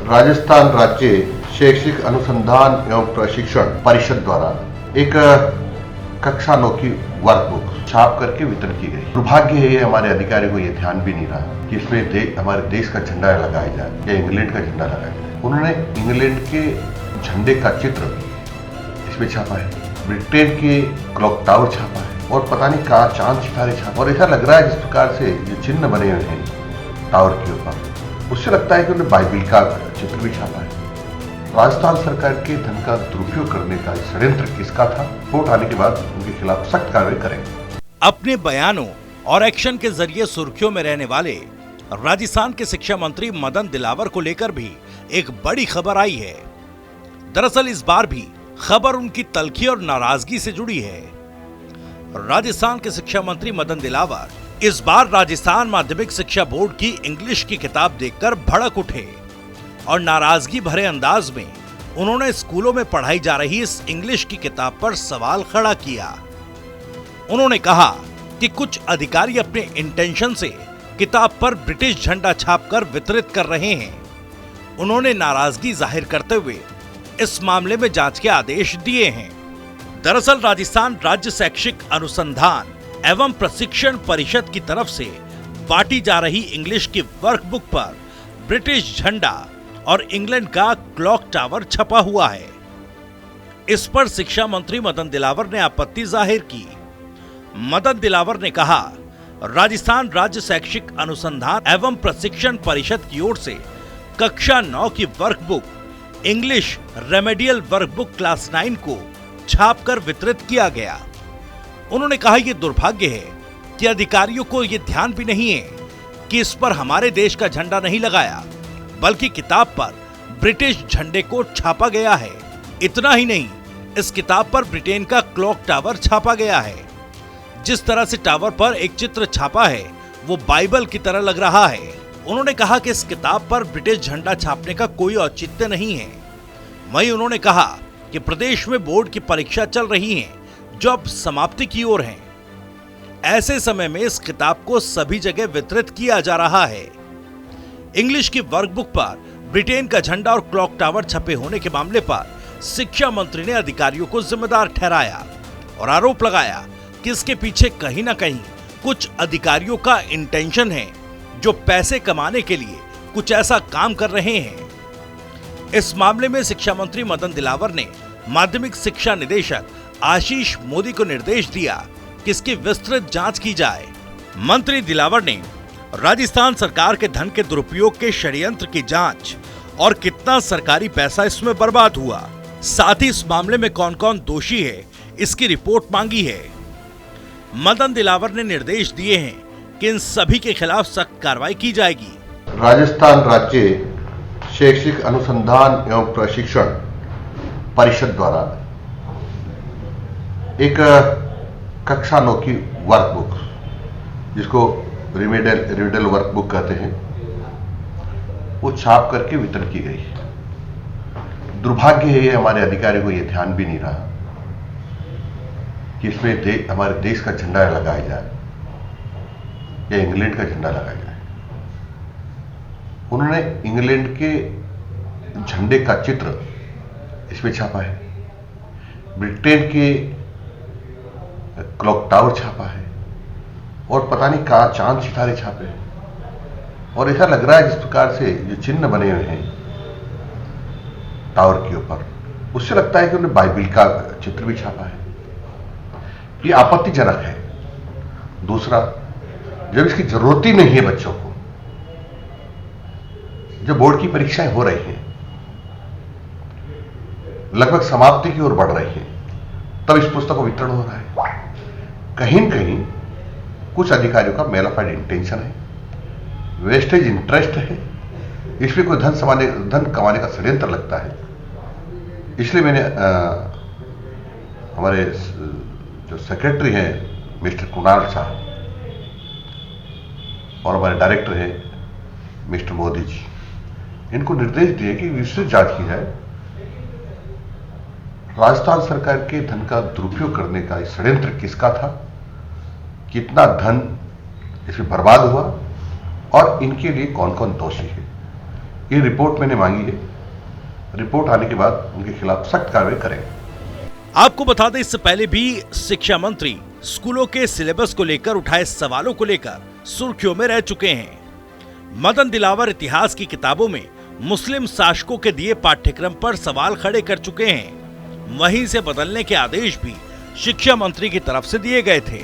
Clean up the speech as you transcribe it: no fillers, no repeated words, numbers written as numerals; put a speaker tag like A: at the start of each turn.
A: राजस्थान राज्य शैक्षिक अनुसंधान एवं प्रशिक्षण परिषद द्वारा एक कक्षा 9 की वर्कबुक छाप करके वितरण की गई। दुर्भाग्य है हमारे अधिकारी को ये ध्यान भी नहीं रहा कि इसमें हमारे देश का झंडा लगाया जाए या इंग्लैंड का झंडा लगाया जाए। उन्होंने इंग्लैंड के झंडे का चित्र इसमें छापा है, ब्रिटेन के क्लॉक टावर छापा है और पता नहीं कहाँ चांद सितारे छापा। और ऐसा लग रहा है जिस प्रकार से ये चिन्ह बने हुए हैं टावर के ऊपर, उससे लगता है कि उन्होंने बाइबिल का चित्र भी छापा है। राजस्थान सरकार के धन का दुरुपयोग करने का षड्यंत्र किसका था? रिपोर्ट आने के बाद उनके खिलाफ सख्त कार्रवाई करेंगे।
B: अपने बयानों और एक्शन के जरिए सुर्खियों में रहने वाले राजस्थान के शिक्षा मंत्री मदन दिलावर को लेकर भी एक बड़ी खबर आई है। दरअसल इस बार भी खबर उनकी तल्खी और नाराजगी से जुड़ी है। राजस्थान के शिक्षा मंत्री मदन दिलावर इस बार राजस्थान माध्यमिक शिक्षा बोर्ड की इंग्लिश की किताब देखकर भड़क उठे और नाराजगी भरे अंदाज में उन्होंने स्कूलों में पढ़ाई जा रही इस इंग्लिश की किताब पर सवाल खड़ा किया। उन्होंने कहा कि कुछ अधिकारी अपने इंटेंशन से किताब पर ब्रिटिश झंडा छापकर वितरित कर रहे हैं। उन्होंने नाराजगी जाहिर करते हुए इस मामले में जांच के आदेश दिए हैं। दरअसल राजस्थान राज्य शैक्षिक अनुसंधान एवं प्रशिक्षण परिषद की तरफ से बांटी जा रही इंग्लिश की वर्कबुक पर ब्रिटिश झंडा और इंग्लैंड का क्लॉक टावर छपा हुआ है। इस पर शिक्षा मंत्री मदन दिलावर ने आपत्ति जाहिर की। मदन दिलावर ने कहा, राजस्थान राज्य शैक्षिक अनुसंधान एवं प्रशिक्षण परिषद की ओर से कक्षा 9 की workbook English remedial workbook class 9 को छापकर वितरित किया गया। उन्होंने कहा यह दुर्भाग्य है कि अधिकारियों को यह ध्यान भी नहीं है कि इस पर हमारे देश का झंडा नहीं लगाया, बल्कि किताब पर ब्रिटिश झंडे को छापा गया है। इतना ही नहीं, इस किताब पर ब्रिटेन का क्लॉक टावर छापा गया है। जिस तरह से टावर पर एक चित्र छापा है वो बाइबल की तरह लग रहा है। उन्होंने कहा कि इस किताब पर ब्रिटिश झंडा छापने का कोई औचित्य नहीं है। वहीं उन्होंने कहा कि प्रदेश में बोर्ड की परीक्षा चल रही है जो अब समाप्ति की ओर है। ऐसे समय में इस किताब को सभी जगह वितरित किया जा रहा है। इंग्लिश की वर्कबुक पर ब्रिटेन का झंडा और क्लॉक टावर छपे होने के मामले पर शिक्षा मंत्री ने अधिकारियों को जिम्मेदार ठहराया और आरोप लगाया कि इसके पीछे कहीं ना कहीं कुछ अधिकारियों का इंटेंशन है जो पैसे कमाने के लिए कुछ ऐसा काम कर रहे हैं। इस मामले में शिक्षा मंत्री मदन दिलावर ने माध्यमिक शिक्षा निदेशक आशीष मोदी को निर्देश दिया कि इसकी विस्तृत जांच की जाए। मंत्री दिलावर ने राजस्थान सरकार के धन के दुरुपयोग के षड्यंत्र की जांच और कितना सरकारी पैसा इसमें बर्बाद हुआ, साथ ही इस मामले में कौन कौन दोषी है इसकी रिपोर्ट मांगी है। मदन दिलावर ने निर्देश दिए हैं कि इन सभी के खिलाफ सख्त कार्रवाई की जाएगी।
A: राजस्थान राज्य शैक्षिक अनुसंधान एवं प्रशिक्षण परिषद द्वारा एक कक्षा 9 की वर्कबुक, जिसको रिमेडियल वर्कबुक कहते हैं, वो छाप करके वितरण की गई। दुर्भाग्य है हमारे अधिकारी को ये ध्यान भी नहीं रहा कि इसमें हमारे देश का झंडा लगाया जाए या इंग्लैंड का झंडा लगाया जाए। उन्होंने इंग्लैंड के झंडे का चित्र इसमें छापा है, ब्रिटेन के क्लॉक टावर छापा है और पता नहीं कहाँ चांद सितारे छापे हैं। और ऐसा लग रहा है जिस प्रकार से जो चिन्ह बने हुए हैं टावर के ऊपर, उससे लगता है कि उन्होंने बाइबिल का चित्र भी छापा है। ये आपत्तिजनक है। दूसरा, जब इसकी जरूरत ही नहीं है बच्चों को, जब बोर्ड की परीक्षाएं हो रही हैं, लगभग समाप्ति की ओर बढ़ रही है, तब इस पुस्तक का वितरण हो रहा है। कहीं न कहीं कुछ अधिकारियों का मेलाफाइड इंटेंशन है, वेस्टेज इंटरेस्ट है, इसमें कोई धन कमाने का षड्यंत्र लगता है। इसलिए मैंने हमारे जो सेक्रेटरी हैं मिस्टर कुणाल साहब और हमारे डायरेक्टर हैं मिस्टर मोदी जी, इनको निर्देश दिए कि विस्तृत जांच की जाए। राजस्थान सरकार के धन का दुरुपयोग करने का षड्यंत्र किसका था, कितना धन इसमें बर्बाद हुआ और इनके लिए कौन कौन दोषी है, ये रिपोर्ट मैंने मांगी है, रिपोर्ट आने के बाद उनके खिलाफ सख्त कार्रवाई करेंगे।
B: आपको बता दें, इससे पहले भी शिक्षा मंत्री स्कूलों के सिलेबस को लेकर उठाए सवालों को लेकर सुर्खियों में रह चुके हैं। मदन दिलावर इतिहास की किताबों में मुस्लिम शासकों के दिए पाठ्यक्रम पर सवाल खड़े कर चुके हैं। वहीं से बदलने के आदेश भी शिक्षा मंत्री की तरफ से दिए गए थे।